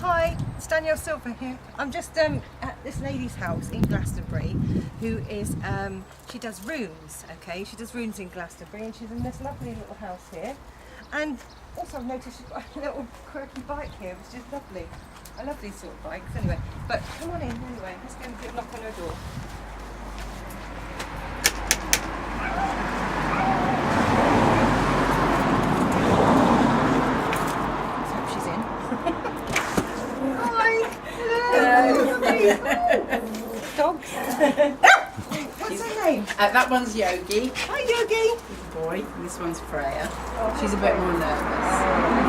Hi, it's Danielle Silver here. I'm just at this lady's house in Glastonbury who is, she does runes, okay? She does runes in Glastonbury and she's in this lovely little house here. And also I've noticed she's got a little quirky bike here, which is lovely. I love these sort of bikes anyway. But come on in anyway, let's go and do a knock on her door. Let's hope she's in. Hi! Hello! Dogs. What's her name? That one's Yogi. Hi Yogi! He's a boy. And this one's Freya. Oh, She's a bit more nervous.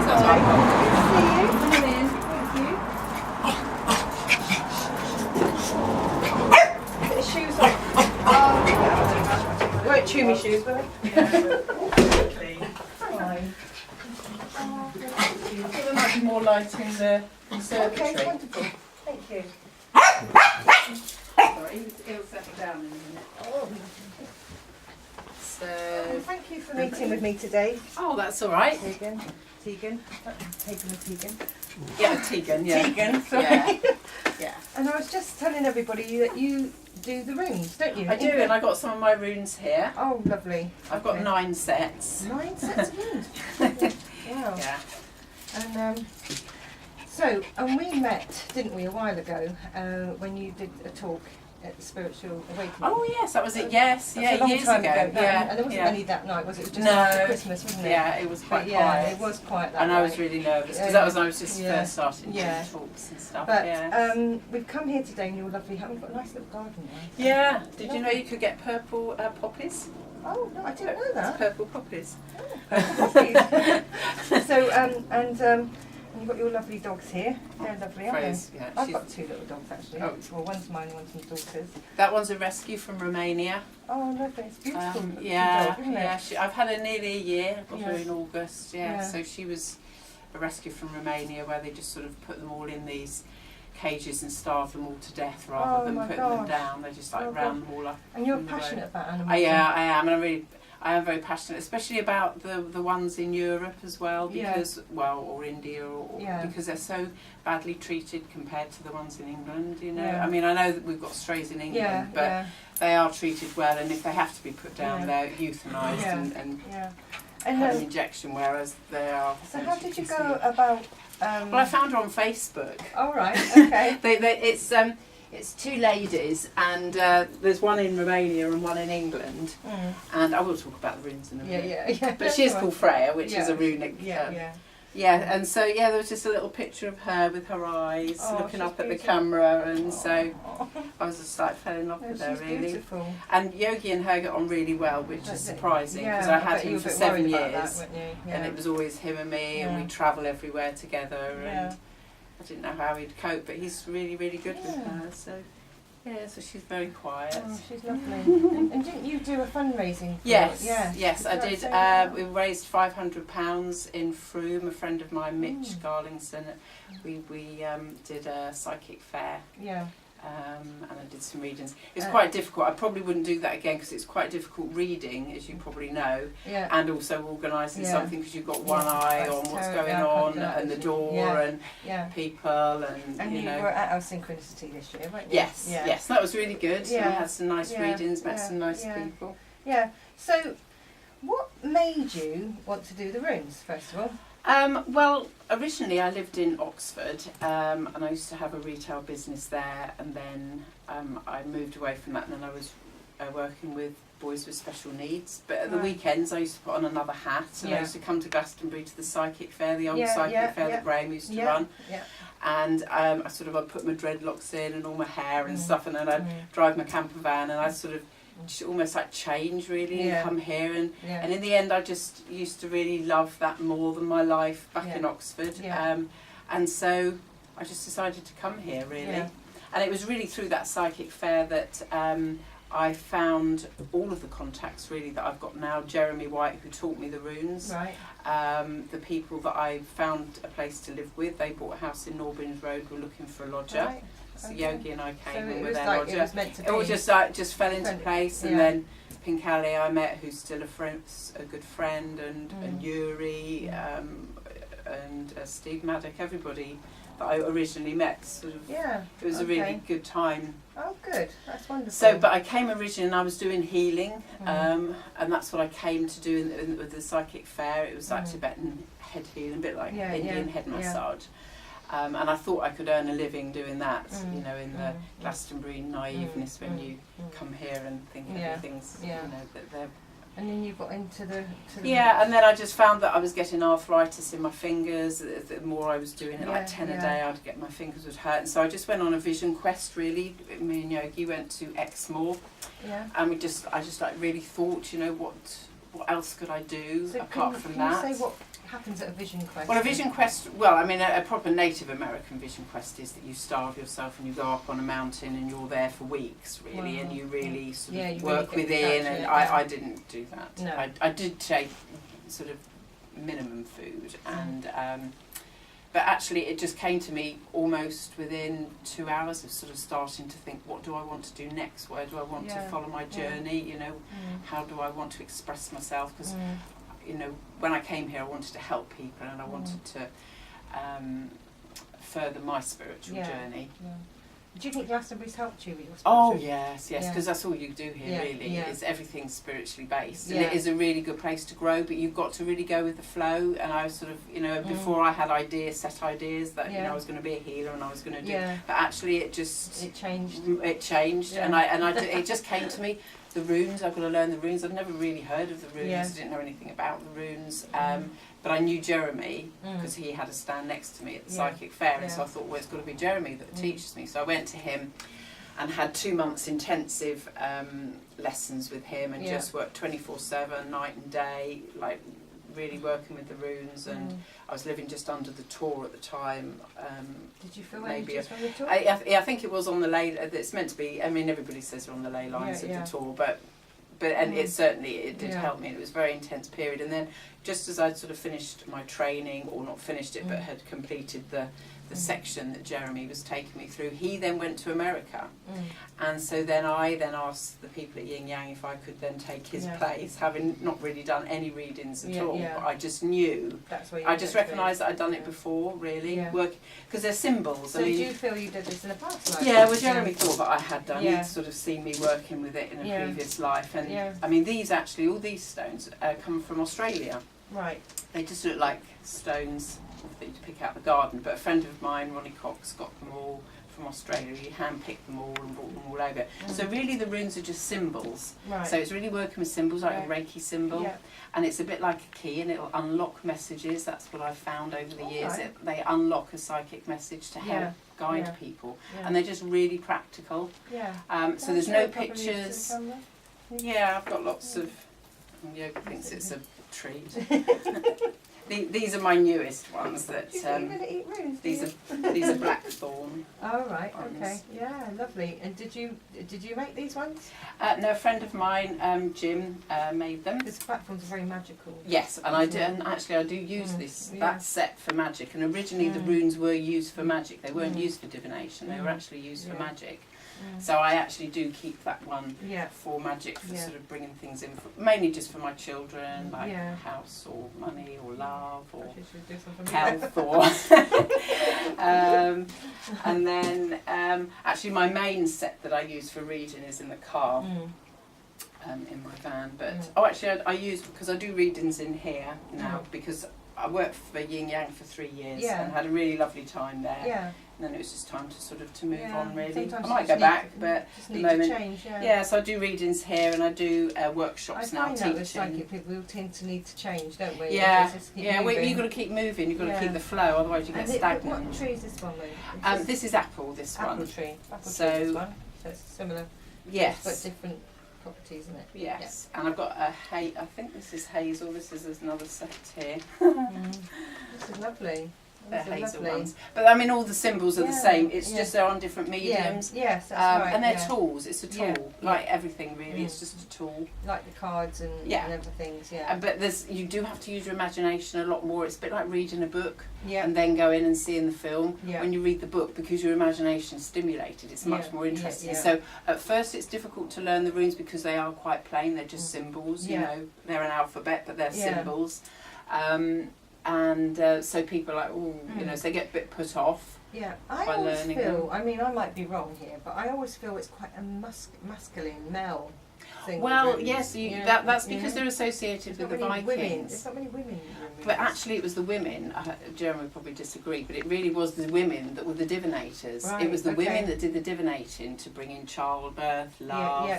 Oh, So hi. I'm Good to see you. Come on in. Thank you. Put the shoes on. Oh, won't chew me shoes, will they? Fine. There might be more light in the conservatory. Okay, wonderful. Thank you. Sorry, he'll settle down in a minute. Oh, So, thank you for meeting with me today. oh, that's all right. Teagan. Teagan. Teagan and Teagan. Yeah, Teagan. Yeah. Teagan, sorry. Yeah. Yeah. And I was just telling everybody that you do the runes, don't you? I do, and I got some of my runes here. Oh, lovely. I've got 9 sets. 9 sets of runes. Wow. Yeah. And and we met, didn't we, a while ago when you did a talk at the Spiritual Awakening. Oh yes, that was it. Yes, That's yeah, a long years time ago. ago. No, Yeah, and there wasn't yeah. any that night, was it? It was just No. after Christmas, wasn't it? Yeah, it was quite But yeah, quiet. it was quiet that And I was night. really nervous because Yeah. that was when I was just Yeah. first starting Yeah. doing talks and stuff. But yeah. we've come here today in your lovely home. We've got a nice little garden there. Yeah. Did you know you could get purple poppies? Oh, no, I didn't know that. Purple poppies. So, and you've got your lovely dogs here. They're lovely, aren't Freya's, they? yeah, I've she's- got 2 little dogs actually. Oh. Well, one's mine and one's my daughter's. That one's a rescue from Romania. Oh, lovely. It's beautiful. little Yeah, dog, isn't it? yeah. I've had her nearly a year. I got her Yeah. in August. Yeah. Yeah. So she was a rescue from Romania, where they just sort of put them all in these cages and starve them all to death rather Oh than my putting them gosh. down. They just like Oh round them all up. And you're on the road. passionate about animals. I am, and I am very passionate, especially about the ones in Europe as well, Yeah. because or India, or Yeah. because they're so badly treated compared to the ones in England. You know, Yeah. I mean, I know that we've got strays in England, Yeah, but yeah, they are treated well, and if they have to be put down, Yeah. they're euthanised Yeah. and yeah. have an And injection, whereas they are. so how did you go conceived. about? Well, I found her on Facebook. All right. Okay. It's 2 ladies, and there's one in Romania and one in England. Mm. And I will talk about the runes in a Yeah, minute. yeah. But she's Go on. called Freya, which is Yeah. a runic. Yeah. Yeah, and so there was just a little picture of her with her eyes Oh, looking she's up at the beautiful. camera, and so Oh, I was just like fell in love no, with her she's really. beautiful. And Yogi and her get on really well, which is That's it. surprising because Yeah, I had bet you him were a for bit 7 worried about years, that, weren't you? Yeah. and it was always him and me, and Yeah. we'd travel everywhere together, Yeah. and I didn't know how he'd cope, but he's really, really good with Yeah. her. So yeah, so she's very quiet. Oh, she's lovely. and didn't you do a fundraising? For Yes, it? yes, I Did did. say that? We raised £500 in Frome. A friend of mine, Mitch Garlington, we did a psychic fair, Yeah. and I did some readings. It's Uh, quite difficult. I probably wouldn't do that again because it's quite difficult reading, as you probably know, Yeah. and also organising Yeah. something because you've got one Yeah, eye that's on what's terrible. going Yeah, I on, can't do that, and the actually. door, Yeah. and Yeah. people, and And you know. were at our synchronicity this year, weren't you? Yes, Yeah. yes, that was really good. Yeah. We had some nice Yeah, readings, met yeah, some nice yeah. people. Yeah. So, what made you want to do the runes, first of all? Well, originally I lived in Oxford, and I used to have a retail business there, and then I moved away from that, and then I was working with boys with special needs. But at the Right. weekends I used to put on another hat, and Yeah. I used to come to Glastonbury to the psychic fair, the old Yeah, psychic yeah, fair yeah. that Graham used to Yeah. run. Yeah. And I put my dreadlocks in and all my hair and stuff, and then I'd Mm. drive my camper van, and I'd sort of almost like change really Yeah. and come here, and Yeah. in the end I just used to really love that more than my life back Yeah. in Oxford. Yeah. And so I just decided to come here really. Yeah. And it was really through that psychic fair that I found all of the contacts really that I've got now. Jeremy White, who taught me the runes. Right. The people that I found a place to live with, they bought a house in Norbins Road, were looking for a lodger. Right. So Okay. Yogi and I So came it in with was their like lodger. it was meant to be. It all just fell into place, and Yeah. then Pink Alley I met, who's still a good friend, and Mm. Yuri, and Steve Maddock, everybody that I originally met. Sort of, Yeah. it was a really good time. Oh, good. That's wonderful. So, but I came originally and I was doing healing, and that's what I came to do with the psychic fair. It was like Tibetan head healing, a bit like Indian head massage. And I thought I could earn a living doing that, you know, in the Glastonbury naiveness when you come here and think everything's, you know, that they're... And then you got into the... Yeah, and then I just found that I was getting arthritis in my fingers. The more I was doing it, like 10 a day, I'd get my fingers would hurt. And so I just went on a vision quest, really. Me and Yogi went to Exmoor. Yeah. And I just like really thought, you know, what else could I do apart from that? Can you say what happens at a vision quest? Well, a vision quest, well, I mean, a proper Native American vision quest is that you starve yourself and you go up on a mountain and you're there for weeks, really, and you really sort of work really within, and I didn't do that. No. I did take sort of minimum food, and but actually it just came to me almost within 2 hours of sort of starting to think, what do I want to do next? Where do I want to follow my journey? You know, how do I want to express myself? Because you know, when I came here, I wanted to help people and I wanted to further my spiritual journey. Yeah. Do you think Glastonbury's helped you with your spiritual? Oh yes, because that's all you do here really, is everything spiritually based. And it is a really good place to grow, but you've got to really go with the flow. And I was sort of, you know, before I had set ideas that, you know, I was going to be a healer and I was going to do, but actually it changed. It changed, and it just came to me. The runes, I've got to learn the runes. I've never really heard of the runes. I didn't know anything about the runes. But I knew Jeremy because he had a stand next to me at the psychic fair, and so I thought, well, it's got to be Jeremy that teaches me. So I went to him and had 2 months intensive lessons with him, and just worked 24/7, night and day, like really working with the runes. And I was living just under the Tor at the time. Did you feel maybe from the Tor? I think it was on the ley. It's meant to be. I mean, everybody says they're on the ley lines of the Tor, but it certainly did help me. And it was a very intense period. And then just as I'd sort of finished my training, or not finished it, but had completed the section that Jeremy was taking me through, he then went to America. And so then I asked the people at Yin Yang if I could then take his place, having not really done any readings at all. But I just knew, I just recognised that I'd done it before, really, because they're symbols. So do you feel you did this in a past life? Yeah, well, Jeremy thought that I had done. He'd sort of seen me working with it in a previous life. And I mean, all these stones come from Australia. Right. They just look like stones that you pick out of the garden, but a friend of mine, Ronnie Cox, got them all from Australia. He hand-picked them all and brought them all over. So really the runes are just symbols. Right. So it's really working with symbols, like a Reiki symbol. And it's a bit like a key, and it'll unlock messages. That's what I've found over the years. They unlock a psychic message to help guide people. And they're just really practical. So there's no pictures. Yeah, I've got lots of... Yoga thinks it's a treat. These are my newest ones. That eat runes, these are blackthorn. Oh right, okay, yeah, lovely. And did you make these ones? No, a friend of mine, Jim, made them. This platform's very magical. Yes, and I do. And actually, I do use that set for magic. And originally, the runes were used for magic. They weren't used for divination. They were actually used for magic. So I actually do keep that one for magic, for sort of bringing things in, mainly just for my children, like house or money or love or health or... and then actually my main set that I use for reading is in the car. In my van, but actually I use, because I do readings in here now, because I worked for Yin Yang for 3 years and had a really lovely time there. And then it was just time to move on, really. Sometimes I might go back, but at the moment, change, so I do readings here, and I do workshops now teaching. With psychic people, we tend to need to change, don't we? Well, you've got to keep moving. You've got to keep the flow, otherwise you get stagnant. What tree is this one with? This is apple. This one. Apple tree. This one. So it's similar. Yes. But different properties, isn't it? Yes. And I've got a I think this is hazel. This is another set here. This is lovely. They're hazel ones. But I mean, all the symbols are the same. It's just they're on different mediums. Yes, that's right. And they're tools. It's a tool. Like everything, really. It's just a tool. Like the cards and everything. But you do have to use your imagination a lot more. It's a bit like reading a book and then go in and seeing the film. When you read the book, because your imagination is stimulated, it's much more interesting. So at first it's difficult to learn the runes because they are quite plain. They're just symbols. You know, they're an alphabet, but they're symbols. and so people are like, oh, you know, so they get a bit put off. Yeah, I by always learning feel, them. I mean, I might be wrong here, but I always feel it's quite a masculine, male thing. Well, runes. yes, that's because they're associated with the Vikings. There's not many women. But actually it was the women, Jeremy would probably disagree, but it really was the women that were the divinators. Right, it was the okay. women that did the divinating to bring in childbirth, love,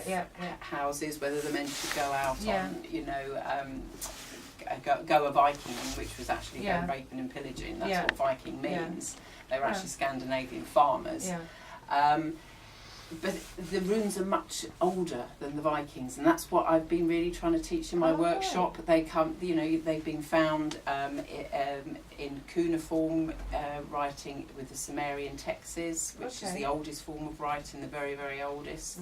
houses, whether the men should go out on, you know, go a Viking, which was actually go raping and pillaging. That's what Viking means. They were actually Scandinavian farmers. But the runes are much older than the Vikings, and that's what I've been really trying to teach in my workshop. They come, you know, they've been found in cuneiform writing with the Sumerian texts, which is the oldest form of writing, the very, very oldest.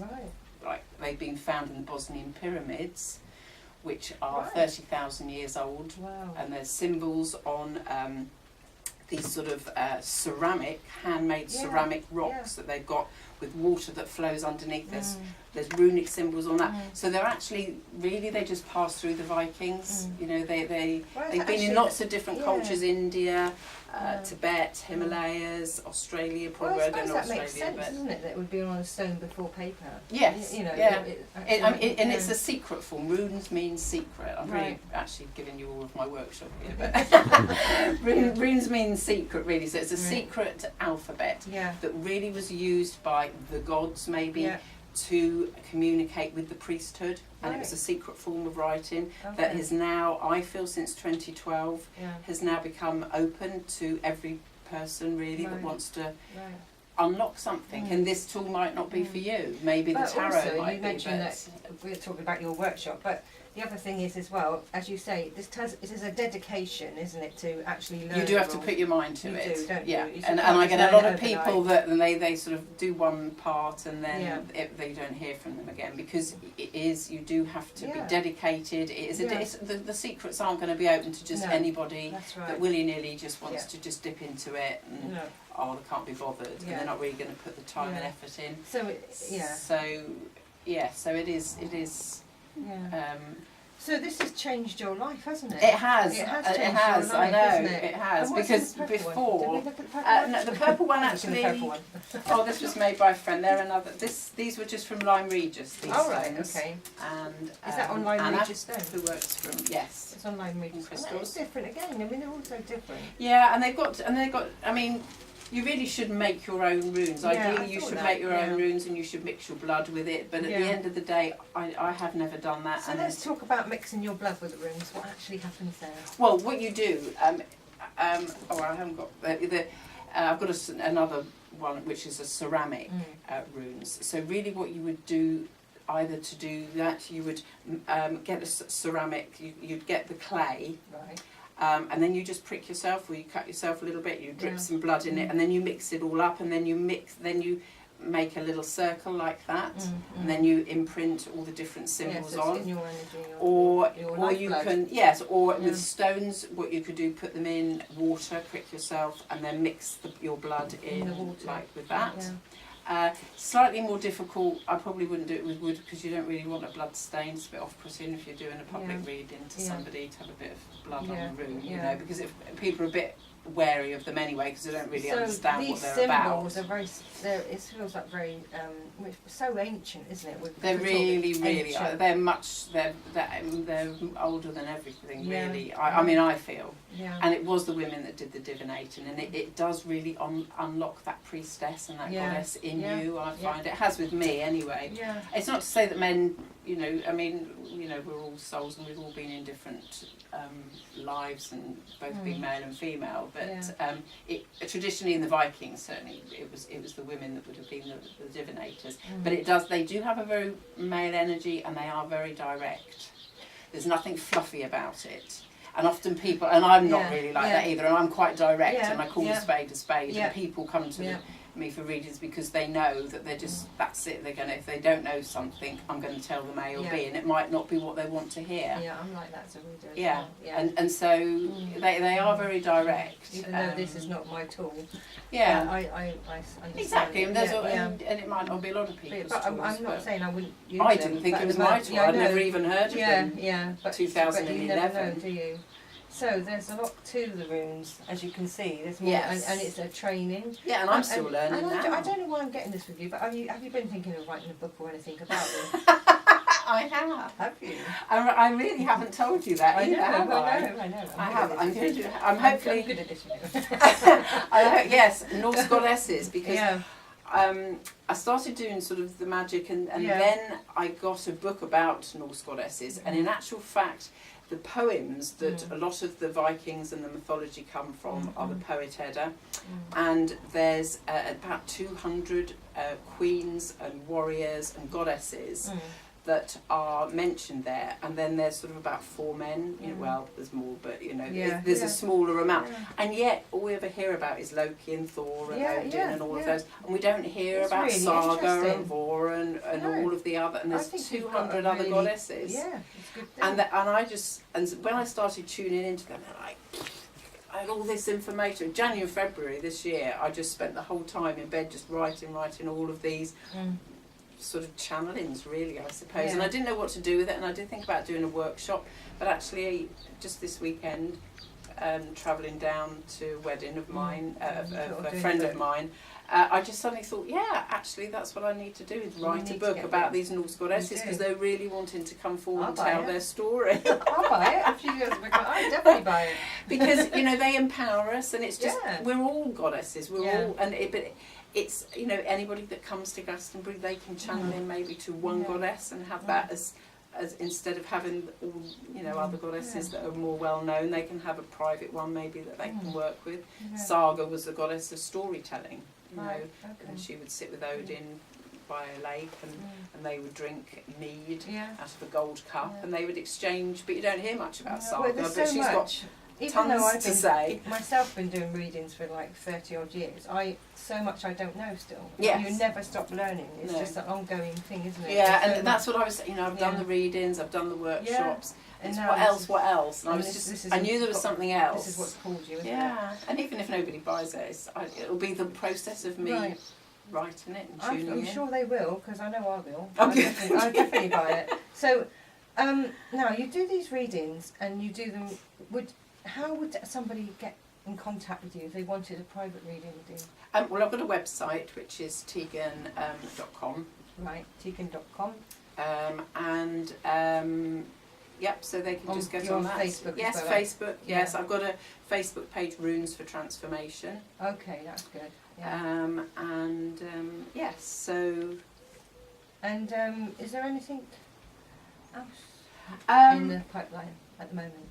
Like they've been found in the Bosnian pyramids, which are 30,000 years old, and there's symbols on these sort of ceramic, handmade ceramic rocks that they've got with water that flows underneath. There's runic symbols on that. So they're actually, really, they just passed through the Vikings. You know, they've been in lots of different cultures, India, Tibet, Himalayas, Australia, probably. Well, I don't know that Australia, makes sense, but doesn't it? That it would be on a stone before paper. Yes, you know, and it's a secret form. Runes mean secret. I'm really actually giving you all of my workshop here, but runes mean secret, really. So it's a secret alphabet that really was used by the gods, maybe, to communicate with the priesthood, and it was a secret form of writing that is now, I feel, since 2012, has now become open to every person, really, that wants to unlock something. And this tool might not be for you. Maybe the tarot also, might you be. mentioned that we're talking about your workshop, but the other thing is as well, as you say, it is a dedication, isn't it, to actually learn. You do have to put your mind to it. You do, don't you? Yeah, You and I get a lot of people overnight. that they sort of do one part and then they don't hear from them again, because it is, you do have to be dedicated. It is the secrets aren't going to be open to just anybody that willy-nilly just wants to just dip into it and they can't be bothered, and they're not really going to put the time and effort in. So so it is. So this has changed your life, hasn't it? It has. It has. It has. Your life, I know. isn't it? It has, And what's because in the purple one? before. Did we look at the purple one? No, the purple one Look at the actually. purple one. This was made by a friend. They're another. These were just from Lyme Regis. These stones. Okay. And is that on Lyme Anna, Regis stone? who works from It's on Lyme Regis. crystals. It's different again. I mean, they're all so different. Yeah, and they've got. I mean, you really should make your own runes. Ideally, you should make your own runes, and you should mix your blood with it. But at the end of the day, I have never done that. So let's talk about mixing your blood with the runes. What actually happens there? Well, what you do. I haven't got I've got another one which is a ceramic runes. So really, what you would do. Either to do that, you would get a ceramic. You'd get the clay. Right. And then you just prick yourself, or you cut yourself a little bit, you drip some blood in it, and then you mix it all up, and then you make a little circle like that, and then you imprint all the different symbols on. Your energy, or you blood. can, with stones, what you could do, put them in water, prick yourself, and then mix your blood in the water, like with that. Slightly more difficult, I probably wouldn't do it with wood, because you don't really want a blood stain. It's a bit off-putting if you're doing a public reading to somebody to have a bit of blood on the room, you know, because people are a bit wary of them anyway, because they don't really understand what they're about. These symbols are it feels like very, so ancient, isn't it? They really are. They're older than everything, really. I mean, I feel. Yeah. And it was the women that did the divinating, and it does really unlock that priestess and that goddess in you. I find it has with me anyway. Yeah. It's not to say that men, you know, I mean, you know, we're all souls and we've all been in different lives, and both being male and female. But traditionally in the Vikings, certainly it was the women that would have been the divinators. But they do have a very male energy, and they are very direct. There's nothing fluffy about it. And often people, and I'm not really like that either, and I'm quite direct, and I call a spade, and people come to me for readings because they know that they're just, that's it, they're gonna, if they don't know something, I'm going to tell them A or B, and it might not be what they want to hear. Yeah, I'm like that as a reader as well. And so they are very direct. Even though this is not my tool. Yeah. I understand. Exactly, and, and it might not be a lot of people's but tools. I'm not saying I wouldn't use I didn't think it was my tool, I'd never even heard of them. Yeah, but 2011. you never know, do you? So there's a lot to the runes, as you can see. There's more, Yes. and it's a training. Yeah, and I'm still learning and now. I don't know why I'm getting this with you, but have you been thinking of writing a book or anything about them? I have. Have you? I really haven't told you that either, have I? I know. I have. I'm going to. I'm I'm hopefully. good at this, you know. Yes, Norse goddesses, because Yeah. I started doing sort of the magic, and Yeah. then I got a book about Norse goddesses, and in actual fact, the poems that a lot of the Vikings and the mythology come from are the poet Edda, and there's about 200 queens and warriors and goddesses that are mentioned there, and then there's sort of about 4 men. You know, well, there's more, but you know, there's a smaller amount. Yeah. And yet, all we ever hear about is Loki and Thor and Odin and all of those, and we don't hear about really Saga and Voran and all of the other. And there's 200 other goddesses. Yeah, it's good. And when I started tuning into them, I had all this information. January, February this year, I just spent the whole time in bed just writing all of these. Sort of channelings, really, I suppose. Yeah. And I didn't know what to do with it, and I did think about doing a workshop, but actually just this weekend, travelling down to a wedding of mine, of a friend of mine, I just suddenly thought, yeah, actually that's what I need to do, is write a book about these Norse goddesses, because they're really wanting to come forward and tell their story. I'll buy it. If you guys I'll definitely buy it. Because, you know, they empower us, and it's just, we're all goddesses, we're all, but it's, you know, anybody that comes to Glastonbury, they can channel in maybe to one goddess and have that as instead of having all, you know, other goddesses that are more well known, they can have a private one maybe that they can work with. Saga was the goddess of storytelling, you know, and she would sit with Odin by a lake, and they would drink mead out of a gold cup, and they would exchange, but you don't hear much about Saga, but she's got even though I've myself been doing readings for like 30 odd years, so much I don't know still. Yes. You never stop learning. It's just an ongoing thing, isn't it? Yeah, and that's what I was, you know, I've done the readings, I've done the workshops. And what else? And I was I knew there was something else. This is what's called you, isn't it? Yeah, and even if nobody buys it, it'll be the process of me writing it and tuning I'm sure they will, because I know I will. Okay. I'll definitely buy it. So, now you do these readings, and you do them. How would somebody get in contact with you if they wanted a private reading with you? Well, I've got a website which is Teagan.com. Right, Teagan.com. So they can just get on that. Facebook yes, as well, Facebook. Yes, I've got a Facebook page, Runes for Transformation. Okay, that's good. Yeah. Yes, so. And is there anything else in the pipeline at the moment?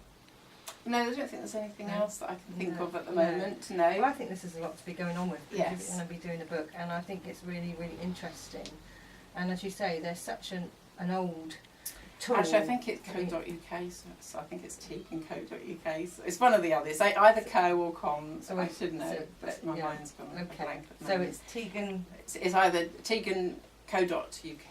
No, I don't think there's anything else that I can think of at the moment. No. Well, I think this is a lot to be going on with. Yes. You're going to be doing a book, and I think it's really, really interesting. And as you say, there's such an old tool. Actually, I think it's co.uk, so I think it's teagan.co.uk. So it's one of the others. Either co or com. So I should know, but my mind's gone blank at the moment. So it's Teagan. It's either teagan.co.uk.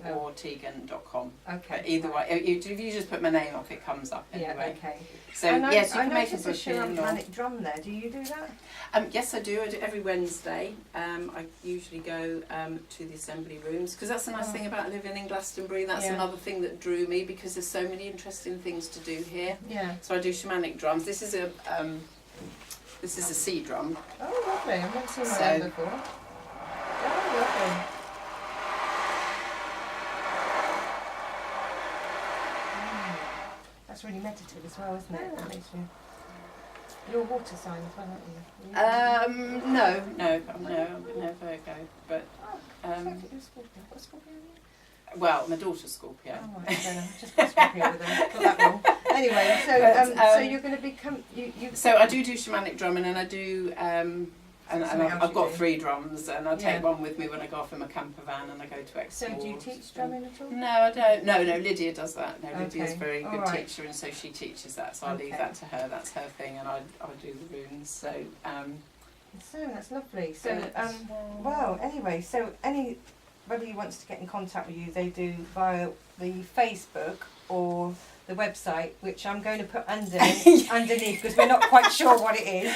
Or Teagan.com. Okay. But either way, if you just put my name up, it comes up anyway. Yeah, okay. So yes, you can make a booking. Shamanic drum there. Do you do that? Yes, I do. I do every Wednesday. I usually go to the assembly rooms, because that's the nice thing about living in Glastonbury. That's another thing that drew me, because there's so many interesting things to do here. Yeah. So I do shamanic drums. This is a sea drum. Oh, lovely! I've never seen that before. Oh, lovely. That's really meditative as well, isn't it? That makes you. You're a water sign as well, aren't you? No, I'm no Virgo, but. What's Scorpio? Well, my daughter's Scorpio. Oh, right, I don't know. Just put Scorpio with them. Got that wrong. Anyway, so you're going to become you. So I do shamanic drumming, and I do. And I've got 3 drums, and I take one with me when I go off in my camper van and I go to explore. So do you teach drumming at all? No, I don't. No, Lydia does that. No, Lydia's a very good teacher, and so she teaches that. So I leave that to her. That's her thing, and I do the runes. So that's lovely. So well, anyway, so any anybody wants to get in contact with you, they do via the Facebook or the website, which I'm going to put underneath because we're not quite sure what it is,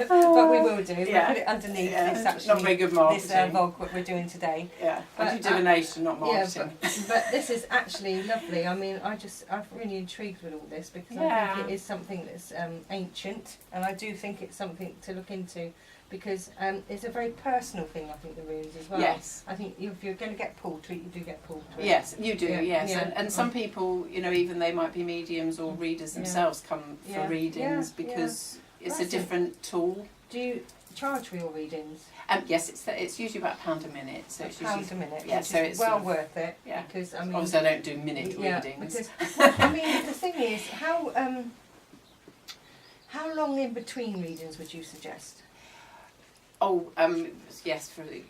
but we will do. We'll put it underneath this actually. Not very good marketing. This vlog what we're doing today. Yeah, I do divination, not marketing. Yeah, but this is actually lovely. I mean, I'm really intrigued with all this because I think it is something that's ancient, and I do think it's something to look into. Because it's a very personal thing, I think, the runes as well. Yes. I think if you're going to get pulled to it, you do get pulled to it. Yes, you do, Yeah. yes. Yeah. And some people, you know, even they might be mediums or readers themselves come for readings because it's a different tool. Do you charge for your readings? Yes, it's usually about £1 a minute. So it's £1 a minute, yeah, which so is it's well sort of, worth it. Yeah. Because, I mean, obviously I don't do minute readings. Because, well, I mean, the thing is, how long in between readings would you suggest? Oh, yes, for the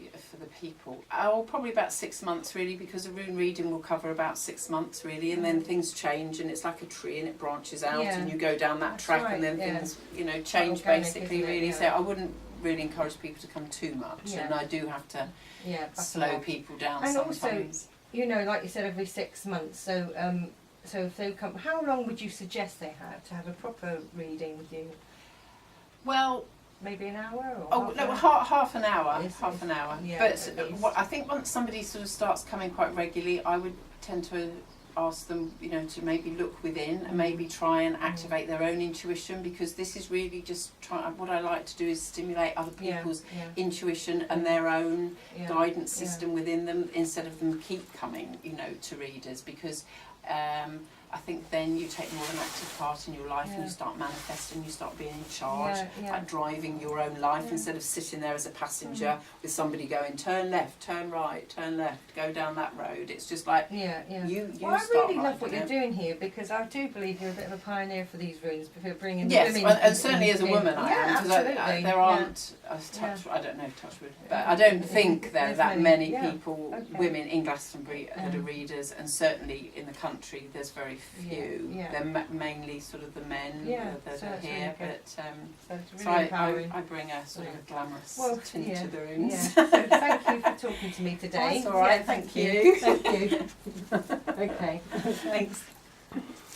people. Oh, probably about 6 months really, because a rune reading will cover about 6 months really, and then things change, and it's like a tree and it branches out, and you go down that track, and then things, you know, change organic, basically really. So I wouldn't really encourage people to come too much, and I do have to slow people down and sometimes. Also, you know, like you said, every 6 months. So, so if they come, how long would you suggest they have to have a proper reading with you? Well. Maybe an hour? Or half an hour. Half an hour. Yeah, but I think once somebody sort of starts coming quite regularly, I would tend to ask them, you know, to maybe look within and maybe try and activate their own intuition, because this is really just what I like to do is stimulate other people's intuition and their own guidance system within them, instead of them keep coming, you know, to readers, because I think then you take more of an active part in your life, and you start manifesting, you start being in charge, like driving your own life, instead of sitting there as a passenger with somebody going, turn left, turn right, turn left, go down that road. It's just like, you well, I start really love what it. you're doing here, because I do believe you're a bit of a pioneer for these runes, for bringing yes, women and certainly as a woman I am, because there aren't, I don't know, touch wood, but I don't think there are that many people, women in Glastonbury that are readers, and certainly in the country there's very few. They're mainly sort of the men that are here, really but really so empowering. I bring a sort of a glamorous tint to the Yeah. runes. So thank you for talking to me today. That's all right, thank you. Thank you. Okay, thanks.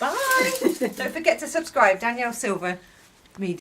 Bye. Don't forget to subscribe, Danielle Silver Medium.